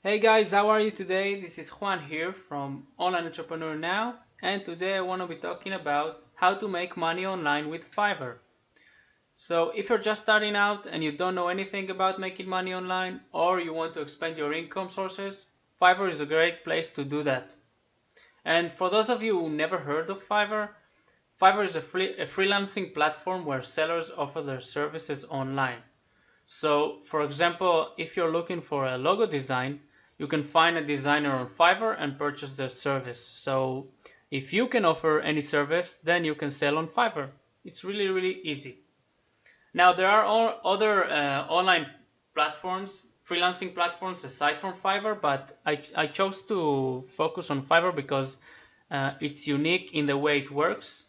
Hey guys, how are you today? This is Juan here from Online Entrepreneur Now, and today I want to be talking about how to make money online with Fiverr. So if you're just starting out and you don't know anything about making money online, or you want to expand your income sources, Fiverr is a great place to do that. And for those of you who never heard of Fiverr, Fiverr is a freelancing platform where sellers offer their services online. So, for example, if you're looking for a logo design, you can find a designer on Fiverr and purchase their service. So, if you can offer any service, then you can sell on Fiverr. It's really, really easy. Now, there are other online platforms, freelancing platforms aside from Fiverr, but I chose to focus on Fiverr because it's unique in the way it works.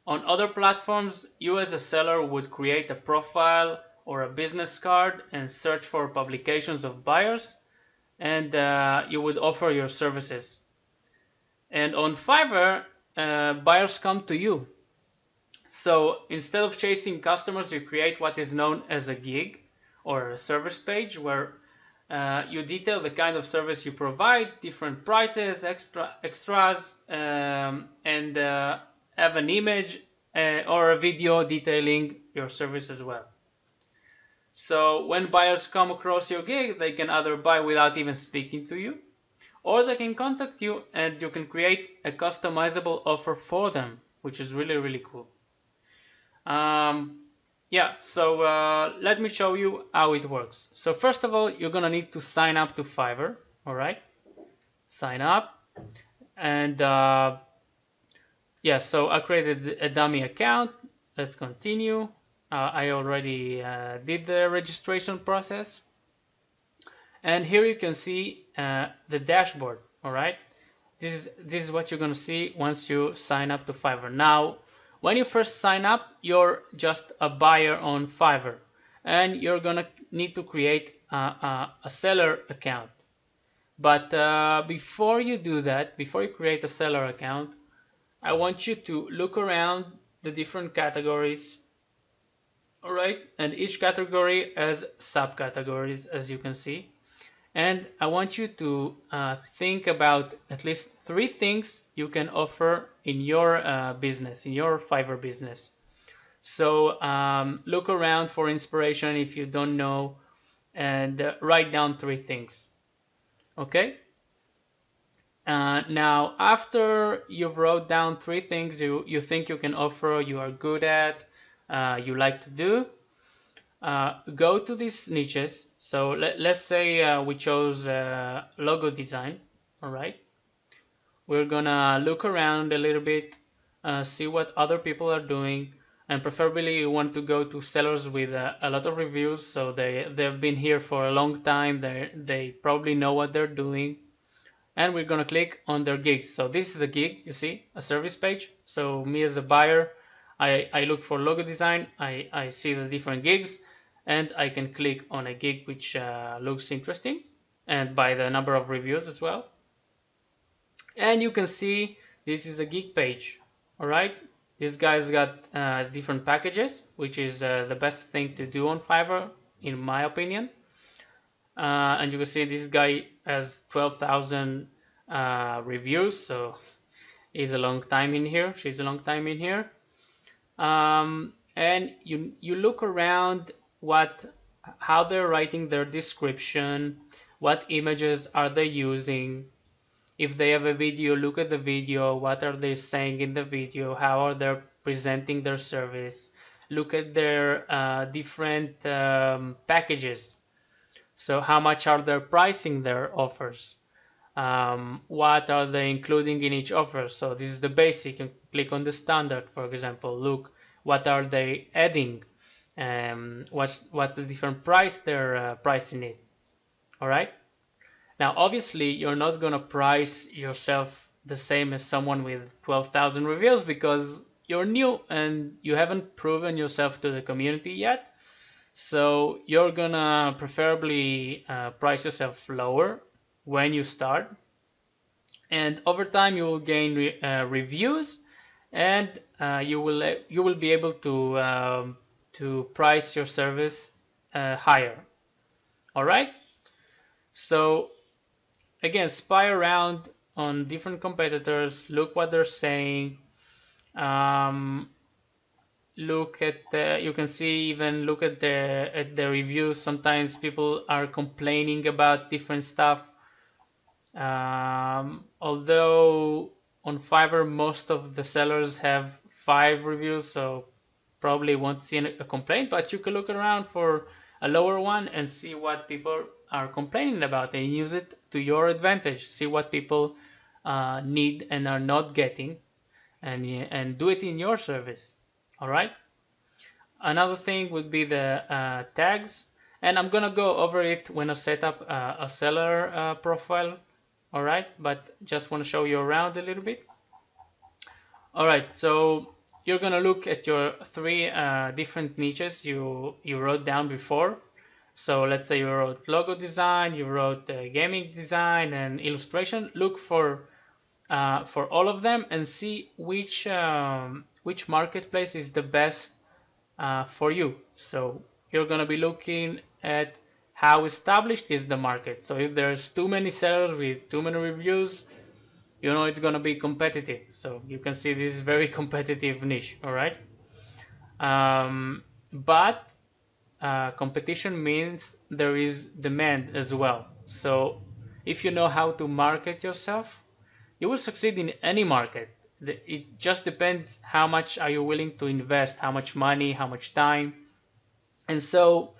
On other platforms, you as a seller would create a profile or a business card and search for publications of buyers, and you would offer your services. And on Fiverr, buyers come to you. So instead of chasing customers, you create what is known as a gig or a service page where you detail the kind of service you provide, different prices, extras, and have an image or a video detailing your service as well. So when buyers come across your gig, they can either buy without even speaking to you, or they can contact you and you can create a customizable offer for them, which is really, really cool. Yeah, so let me show you how it works. So first of all, you're gonna need to sign up to Fiverr, all right? Sign up, and yeah, so I created a dummy account. Let's continue. I already did the registration process, and here you can see the dashboard, all right? This is what you're gonna see once you sign up to Fiverr. Now, when you first sign up, you're just a buyer on Fiverr, and you're gonna need to create a seller account. But before you do that, before you create a seller account, I want you to look around the different categories, all right? And each category has subcategories, as you can see. And I want you to think about at least 3 things you can offer in your business, in your Fiverr business. So look around for inspiration if you don't know, and write down 3 things. Okay? Now, after you've wrote down 3 things you think you can offer, you are good at, you like to do, go to these niches. So let's say we chose logo design, all right? We're gonna look around a little bit, see what other people are doing, and preferably you want to go to sellers with a lot of reviews, so they've been here for a long time, they probably know what they're doing. And we're gonna click on their gigs. So this is a gig, you see, a service page. So me as a buyer, I look for logo design, I see the different gigs, and I can click on a gig which looks interesting, and by the number of reviews as well. And you can see this is a gig page. All right, this guy's got different packages, which is the best thing to do on Fiverr, in my opinion. And you can see this guy has 12,000 reviews, so he's a long time in here. She's a long time in here. And you look around how they're writing their description, what images are they using. If they have a video, look at the video. What are they saying in the video? How are they presenting their service? Look at their different packages. So how much are they pricing their offers? What are they including in each offer? So this is the basic. You click on the standard, for example. Look, what are they adding? What the different price they're pricing it. All right. Now, obviously, you're not gonna price yourself the same as someone with 12,000 reviews because you're new and you haven't proven yourself to the community yet. So you're gonna preferably price yourself lower when you start, and over time you will gain reviews, and you will be able to price your service higher. All right. So again, spy around on different competitors, look what they're saying. Look at you can see, even look at the reviews. Sometimes people are complaining about different stuff. Although on Fiverr most of the sellers have 5 reviews, so probably won't see a complaint, but you can look around for a lower one and see what people are complaining about and use it to your advantage. See what people need and are not getting, and do it in your service. All right. Another thing would be the tags, and I'm gonna go over it when I set up a seller profile. All right, but just want to show you around a little bit. All right, so you're gonna look at your 3 different niches you wrote down before. So let's say you wrote logo design, you wrote gaming design and illustration. Look for all of them and see which marketplace is the best for you. So you're gonna be looking at how established is the market. So if there's too many sellers with too many reviews, you know it's gonna be competitive. So you can see this is very competitive niche. All right, but competition means there is demand as well. So if you know how to market yourself, you will succeed in any market. It just depends how much are you willing to invest, how much money, how much time. And so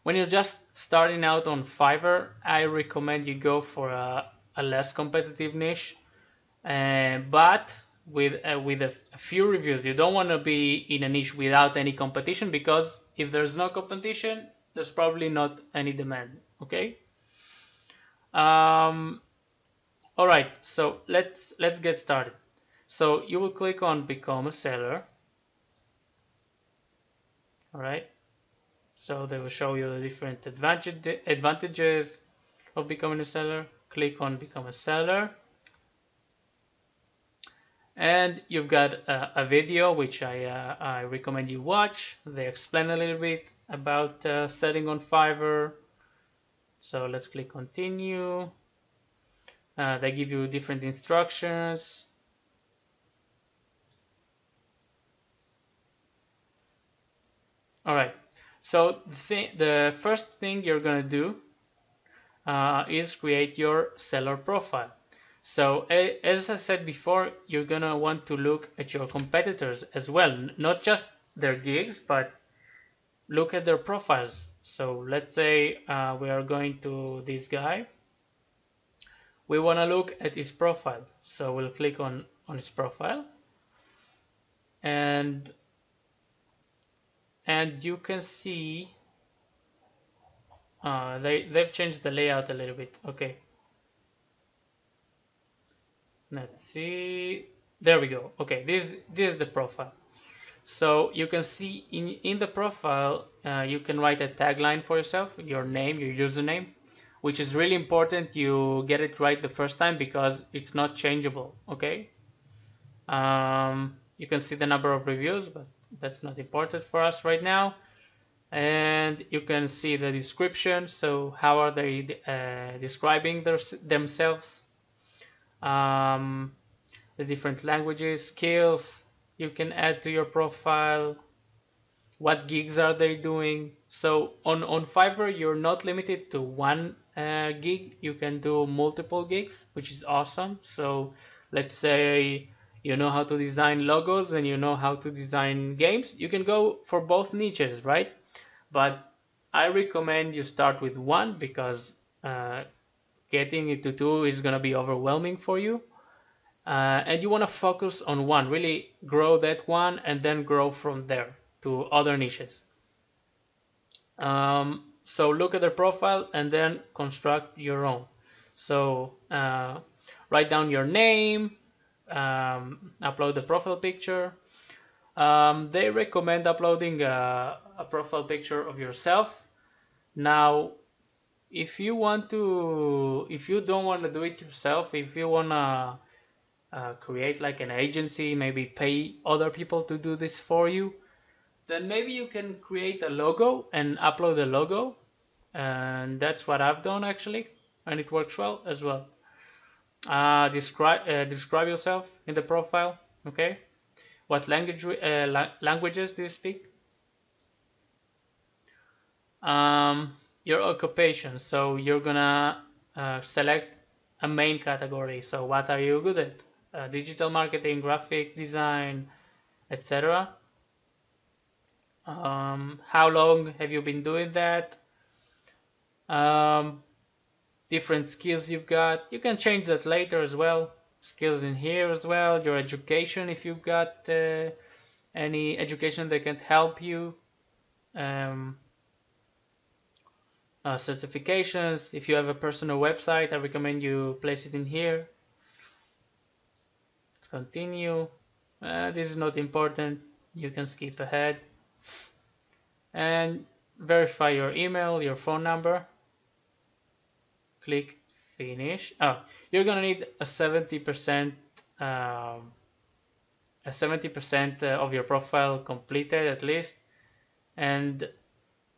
when you're just starting out on Fiverr, I recommend you go for a less competitive niche, but with a few reviews. You don't want to be in a niche without any competition, because if there's no competition, there's probably not any demand. Okay. All right, so let's get started. So you will click on become a seller. All right, so they will show you the different advantages of becoming a seller. Click on become a seller, and you've got a video which I recommend you watch. They explain a little bit about selling on Fiverr. So let's click continue. They give you different instructions. All right, so the first thing you're going to do is create your seller profile. So as I said before, you're going to want to look at your competitors as well, not just their gigs, but look at their profiles. So let's say we are going to this guy. We want to look at his profile. So we'll click on his profile, and you can see they've changed the layout a little bit. Okay, let's see. There we go. Okay, this is the profile. So you can see in the profile you can write a tagline for yourself, your name, your username, which is really important you get it right the first time because it's not changeable. Okay. You can see the number of reviews, but that's not important for us right now. And you can see the description. So how are they describing themselves? The different languages, skills you can add to your profile. What gigs are they doing? So on Fiverr, you're not limited to one gig. You can do multiple gigs, which is awesome. So let's say you know how to design logos and you know how to design games. You can go for both niches, right? But I recommend you start with one, because getting into 2 is going to be overwhelming for you. And you want to focus on one, really grow that one, and then grow from there to other niches. So look at their profile and then construct your own. So write down your name, upload the profile picture. They recommend uploading a profile picture of yourself. Now, if you don't want to do it yourself, if you want to create like an agency, maybe pay other people to do this for you, then maybe you can create a logo and upload the logo. And that's what I've done actually, and it works well as well. Describe yourself in the profile. Okay. What languages do you speak? Your occupation. So you're gonna select a main category. So what are you good at? Digital marketing, graphic design, etc. How long have you been doing that? Um, Different skills you've got. You can change that later as well. Skills in here as well. Your education, if you've got any education that can help you. Um, Certifications. If you have a personal website, I recommend you place it in here. Let's continue. This is not important. You can skip ahead. And verify your email, your phone number. Click finish. Oh, you're gonna need a 70% of your profile completed at least, and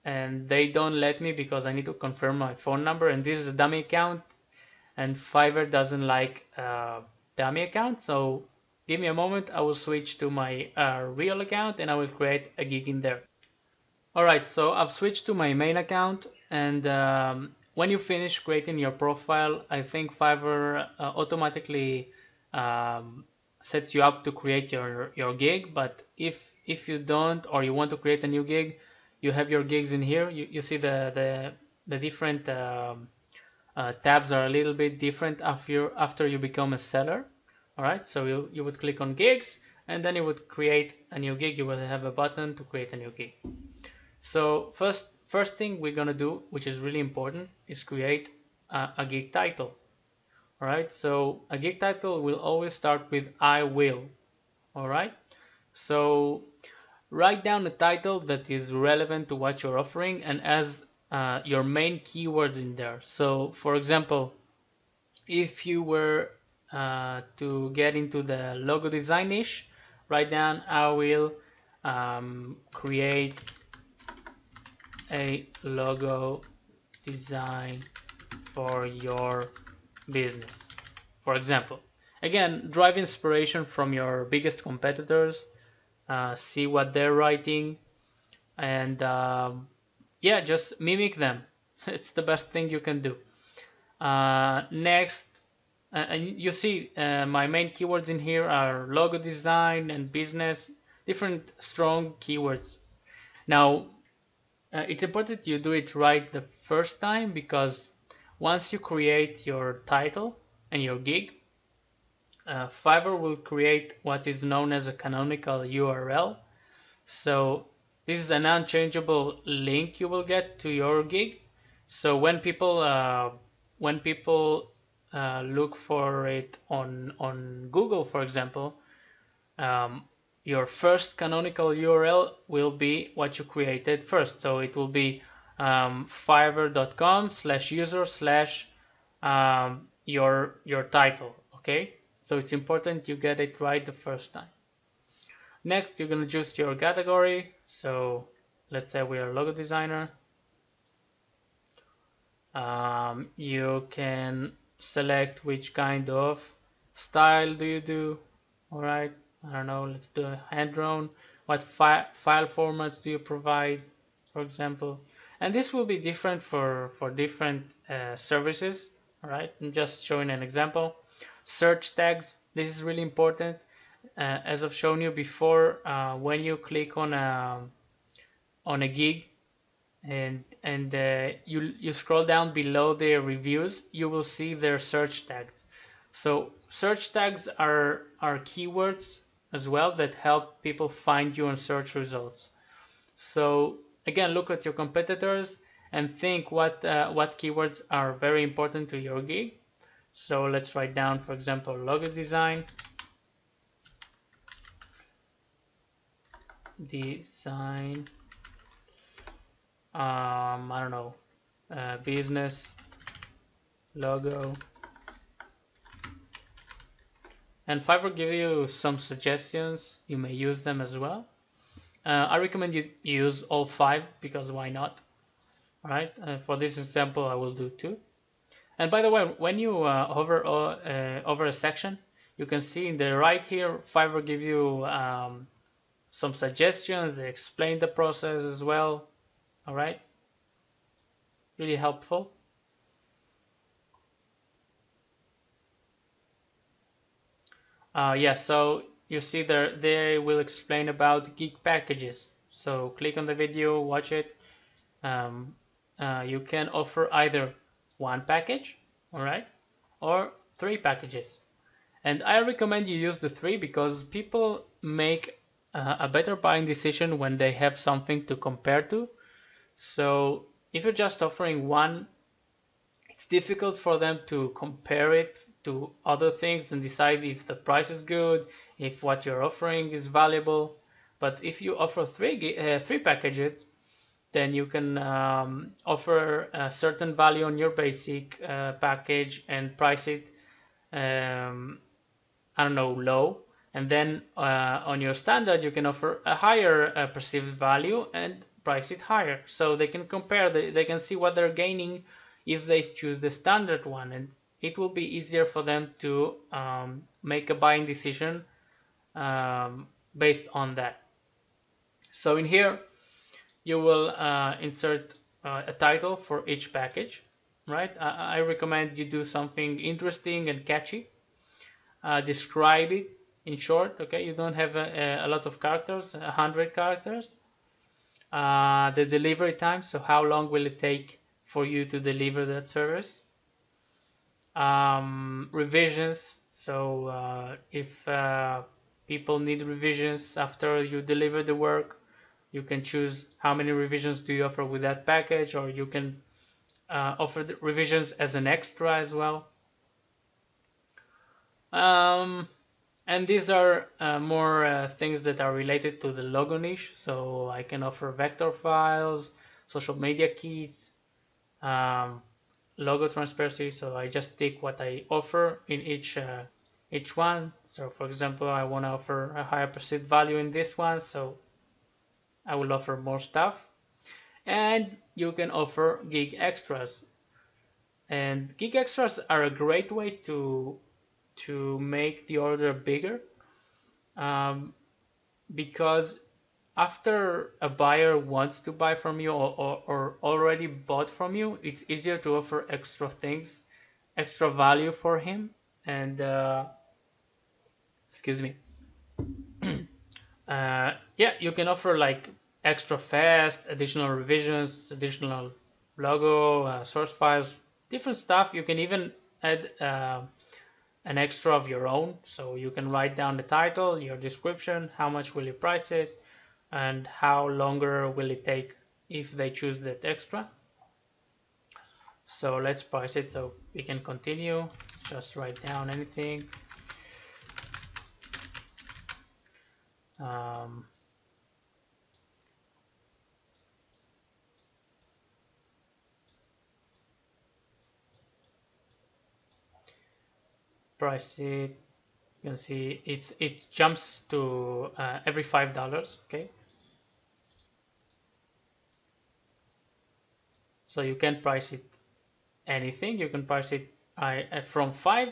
they don't let me because I need to confirm my phone number, and this is a dummy account, and Fiverr doesn't like dummy account. So give me a moment, I will switch to my real account and I will create a gig in there. Alright, so I've switched to my main account, and when you finish creating your profile, I think Fiverr automatically sets you up to create your gig. But if you don't, or you want to create a new gig, you have your gigs in here. You see the different tabs are a little bit different after you become a seller. Alright, so you would click on gigs, and then you would create a new gig. You will have a button to create a new gig. So first thing we're gonna do, which is really important, is create a gig title. Alright, so a gig title will always start with I will. Alright, so write down a title that is relevant to what you're offering and as your main keywords in there. So for example, if you were to get into the logo design niche, write down I will create a logo design for your business, for example. Again, drive inspiration from your biggest competitors, see what they're writing, and yeah, just mimic them. It's the best thing you can do. Next, you see my main keywords in here are logo design and business, different strong keywords. Now, it's important you do it right the first time, because once you create your title and your gig, Fiverr will create what is known as a canonical URL. So this is an unchangeable link you will get to your gig. So when people look for it on Google, for example, your first canonical URL will be what you created first. So it will be fiverr.com/user/your title. Okay, so it's important you get it right the first time. Next, you're going to choose your category. So let's say we are a logo designer. You can select which kind of style do you do. All right, I don't know, let's do a hand drawn. What file formats do you provide, for example? And this will be different for different services. All right, I'm just showing an example. Search tags, this is really important. As I've shown you before, when you click on a gig and you scroll down below their reviews, you will see their search tags. So search tags are keywords as well that help people find you on search results. So again, look at your competitors and think what keywords are very important to your gig. So let's write down, for example, logo design. I don't know, business logo. And Fiverr give you some suggestions. You may use them as well. I recommend you use all 5 because why not? All right. For this example, I will do 2. And by the way, when you hover over a section, you can see in the right here, Fiverr give you some suggestions. They explain the process as well. All right, really helpful. Yeah, so you see there they will explain about gig packages. So click on the video, watch it. Um, you can offer either one package, all right, or three packages. And I recommend you use the three because people make a better buying decision when they have something to compare to. So if you're just offering one, it's difficult for them to compare it to other things and decide if the price is good, if what you're offering is valuable. But if you offer three packages, then you can offer a certain value on your basic package and price it, I don't know, low. And then on your standard, you can offer a higher perceived value and price it higher. So they can compare, they can see what they're gaining if they choose the standard one. And it will be easier for them to make a buying decision based on that. So in here, you will insert a title for each package, right? I recommend you do something interesting and catchy. Describe it in short, okay? You don't have a lot of characters, 100 characters. The delivery time, so how long will it take for you to deliver that service? Revisions, so if people need revisions after you deliver the work, you can choose how many revisions do you offer with that package, or you can offer the revisions as an extra as well. And these are more things that are related to the logo niche. So I can offer vector files, social media kits, logo transparency. So I just take what I offer in each one. So for example, I want to offer a higher perceived value in this one, so I will offer more stuff. And you can offer gig extras. And gig extras are a great way to make the order bigger, because after a buyer wants to buy from you or already bought from you, it's easier to offer extra things, extra value for him. And excuse me. Yeah, you can offer like extra fast, additional revisions, additional logo, source files, different stuff. You can even add an extra of your own, so you can write down the title, your description, how much will you price it, and how longer will it take if they choose that extra. So let's price it so we can continue. Just write down anything. Price it. You can see it jumps to every $5. Okay. So you can price it anything. You can price it from 5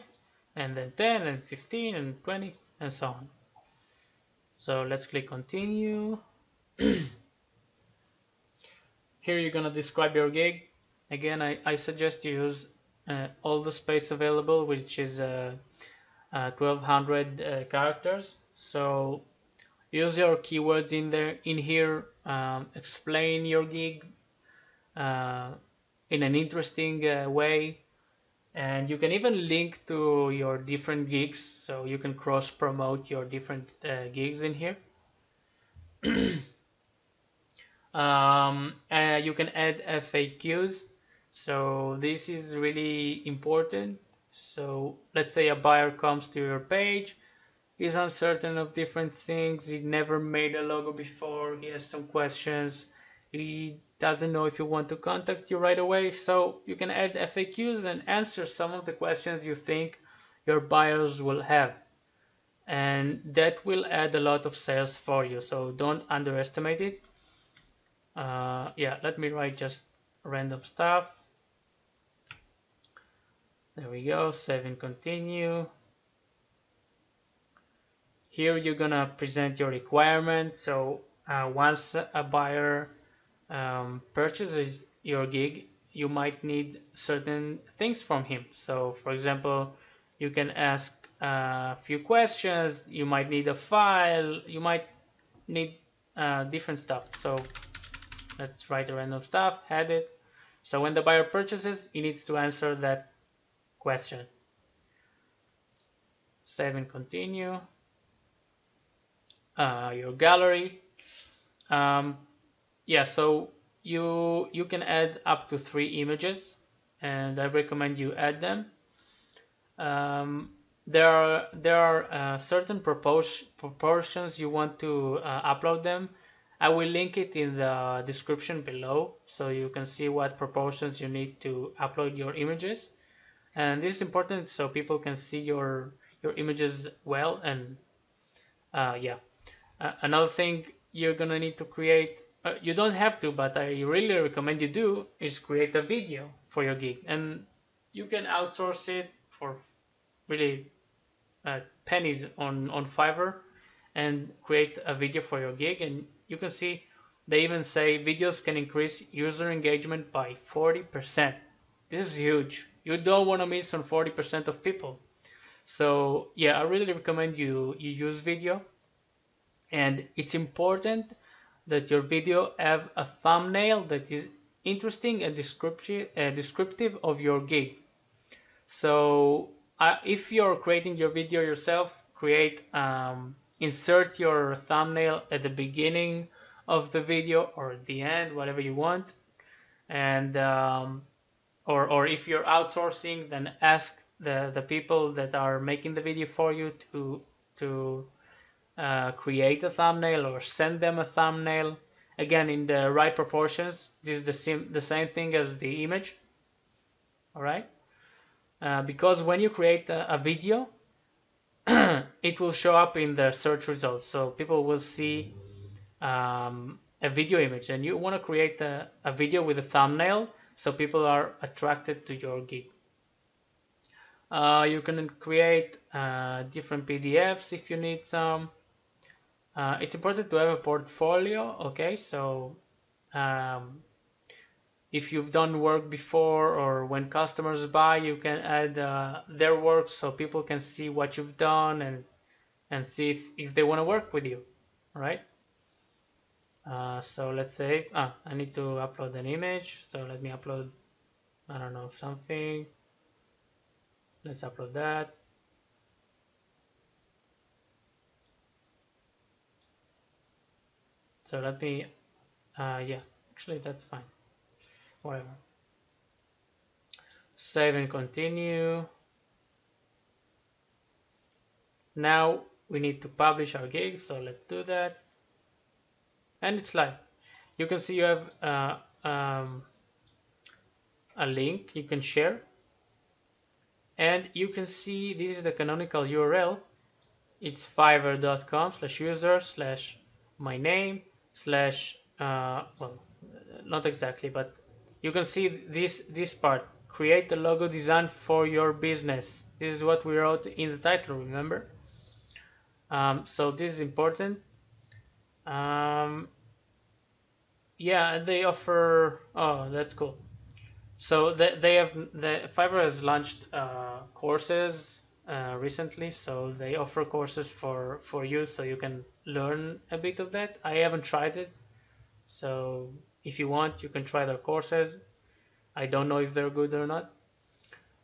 and then 10 and 15 and 20 and so on. So let's click continue. Here you're gonna describe your gig. Again, I suggest you use all the space available, which is 1200 characters. So use your keywords in here. Explain your gig in an interesting way, and you can even link to your different gigs, so you can cross promote your different gigs in here. You can add FAQs, so this is really important. So let's say a buyer comes to your page, he's uncertain of different things, he never made a logo before, he has some questions, he doesn't know if you want to contact you right away. So you can add FAQs and answer some of the questions you think your buyers will have, and that will add a lot of sales for you, so don't underestimate it. Yeah, let me write just random stuff. There we go, save and continue. Here you're gonna present your requirement. So once a buyer purchases your gig, you might need certain things from him. So for example, you can ask a few questions, you might need a file, you might need different stuff. So let's write a random stuff, add it. So when the buyer purchases, he needs to answer that question. Save and continue. Your gallery. Um, yeah, so you can add up to 3 images, and I recommend you add them. There are certain proportions you want to upload them. I will link it in the description below, so you can see what proportions you need to upload your images. And this is important so people can see your images well. And yeah. Another thing you're gonna need to create, you don't have to, but I really recommend you do, is create a video for your gig. And you can outsource it for really pennies on Fiverr and create a video for your gig. And you can see they even say videos can increase user engagement by 40%. This is huge. You don't want to miss on 40% of people. So yeah, I really recommend you use video. And it's important that your video have a thumbnail that is interesting and descriptive of your gig. So if you're creating your video yourself, insert your thumbnail at the beginning of the video or at the end, whatever you want. And or if you're outsourcing, then ask the people that are making the video for you to create a thumbnail or send them a thumbnail, again in the right proportions. This is the same thing as the image. All right, because when you create a video, it will show up in the search results, so people will see a video image, and you want to create a video with a thumbnail so people are attracted to your gig. You can create different PDFs if you need some. It's important to have a portfolio, okay? So if you've done work before, or when customers buy, you can add their work so people can see what you've done and see if they want to work with you, all right? So let's say I need to upload an image, so let me upload, I don't know, something. Let's upload that. So let me, yeah, actually that's fine, whatever. Save and continue. Now we need to publish our gig, so let's do that. And it's live. You can see you have a link you can share, and you can see this is the canonical URL. It's fiverr.com/user/my name/ well, not exactly, but you can see this part. Create the logo design for your business. This is what we wrote in the title, remember? So this is important. Yeah, they offer, oh, that's cool. So Fiverr has launched courses recently, so they offer courses for you, so you can learn a bit of that. I haven't tried it, so if you want, you can try their courses. I don't know if they're good or not.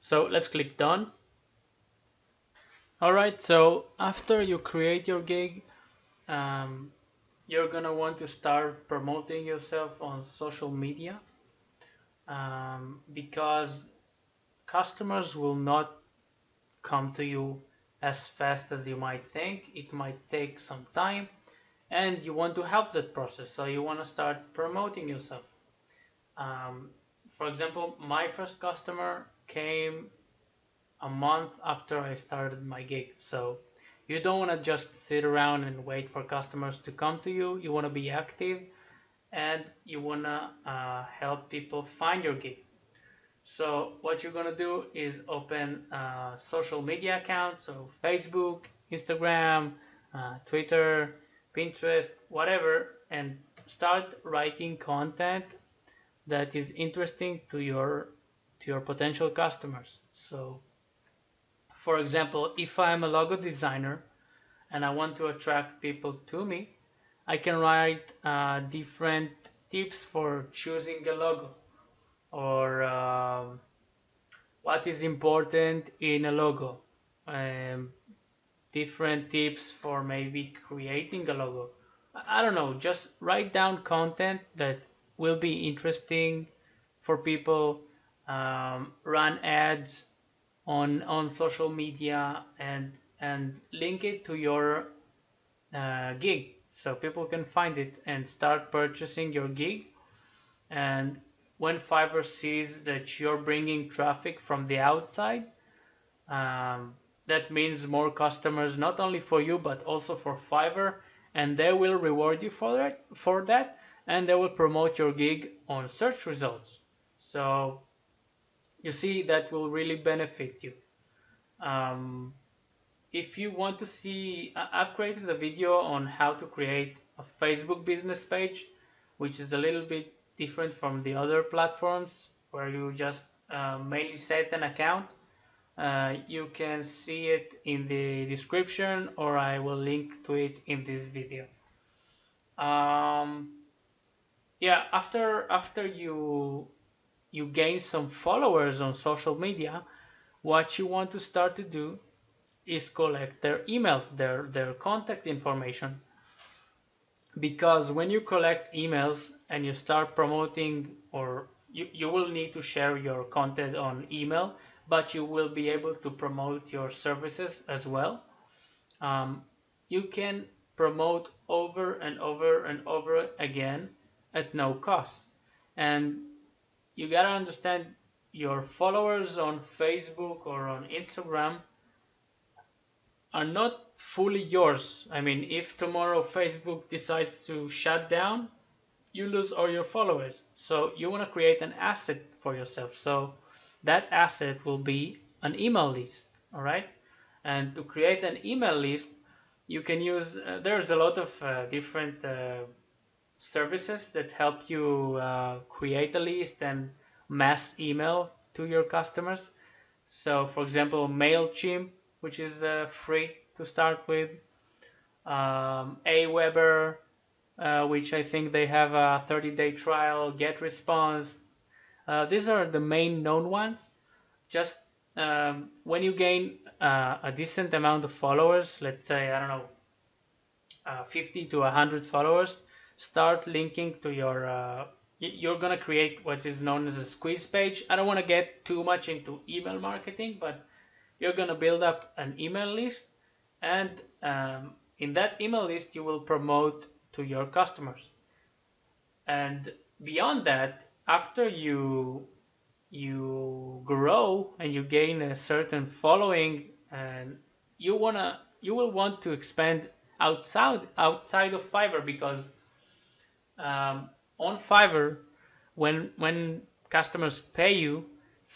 So let's click done. Alright, so after you create your gig, you're gonna want to start promoting yourself on social media, because customers will not come to you as fast as you might think. It might take some time, and you want to help that process, so you want to start promoting yourself. For example, my first customer came a month after I started my gig, so you don't want to just sit around and wait for customers to come to you. You want to be active, and you want to help people find your gig. So what you're gonna do is open a social media account, so Facebook, Instagram, Twitter, Pinterest, whatever, and start writing content that is interesting to your potential customers. So, for example, if I'm a logo designer and I want to attract people to me, I can write different tips for choosing a logo, or what is important in a logo, um, different tips for maybe creating a logo. I don't know, just write down content that will be interesting for people, run ads on social media, and link it to your gig so people can find it and start purchasing your gig. And when Fiverr sees that you're bringing traffic from the outside, that means more customers not only for you but also for Fiverr, and they will reward you for that, and they will promote your gig on search results. So you see that will really benefit you. Um, if you want to see, I've created a video on how to create a Facebook business page, which is a little bit different from the other platforms where you just mainly set an account. You can see it in the description, or I will link to it in this video. Um, yeah, after you gain some followers on social media, what you want to start to do is collect their emails, their contact information. Because when you collect emails and you start promoting, or you will need to share your content on email, but you will be able to promote your services as well. You can promote over and over and over again at no cost. And you gotta understand, your followers on Facebook or on Instagram are not fully yours. I mean, if tomorrow Facebook decides to shut down, you lose all your followers. So you want to create an asset for yourself. So that asset will be an email list, all right? And to create an email list, you can use, there's a lot of different services that help you create a list and mass email to your customers. So for example, MailChimp, which is free to start with, Aweber, which I think they have a 30-day trial, GetResponse. These are the main known ones. Just when you gain a decent amount of followers, let's say, I don't know, 50 to 100 followers, start linking to your, you're going to create what is known as a squeeze page. I don't want to get too much into email marketing, but you're going to build up an email list, and in that email list you will promote to your customers. And beyond that, after you grow and you gain a certain following, and you will want to expand outside of Fiverr, because on Fiverr, when customers pay you,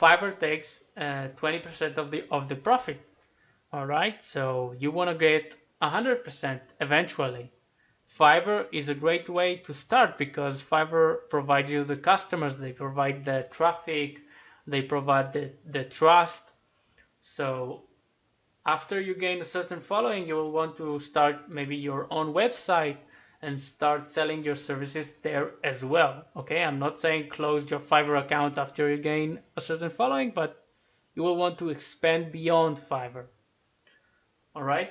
Fiverr takes 20% of the profit. All right, so you want to get 100% eventually. Fiverr is a great way to start because Fiverr provides you the customers, they provide the traffic, they provide the trust. So after you gain a certain following, you will want to start maybe your own website and start selling your services there as well. Okay, I'm not saying close your Fiverr account after you gain a certain following, but you will want to expand beyond Fiverr. All right.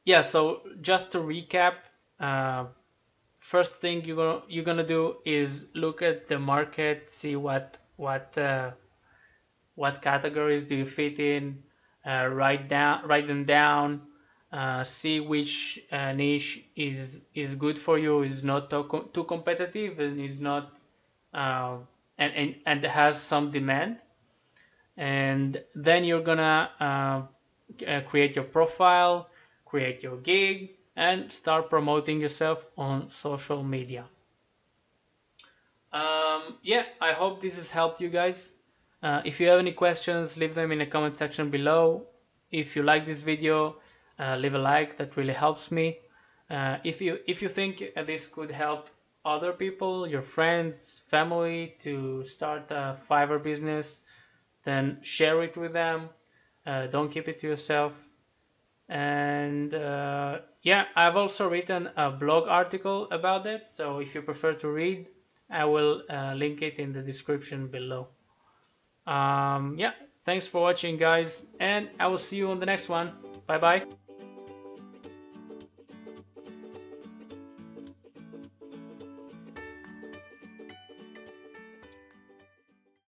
Yeah, so just to recap, first thing you're gonna do is look at the market, see what categories do you fit in, write them down, see which niche is good for you, is not too competitive, and is not and has some demand. And then you're gonna create your profile, create your gig, and start promoting yourself on social media. Yeah, I hope this has helped you guys. If you have any questions, leave them in the comment section below. If you like this video, leave a like. That really helps me. If you think this could help other people, your friends, family, to start a Fiverr business, then share it with them. Don't keep it to yourself. And yeah, I've also written a blog article about it, so if you prefer to read, I will link it in the description below. Yeah, thanks for watching, guys, and I will see you on the next one. Bye bye.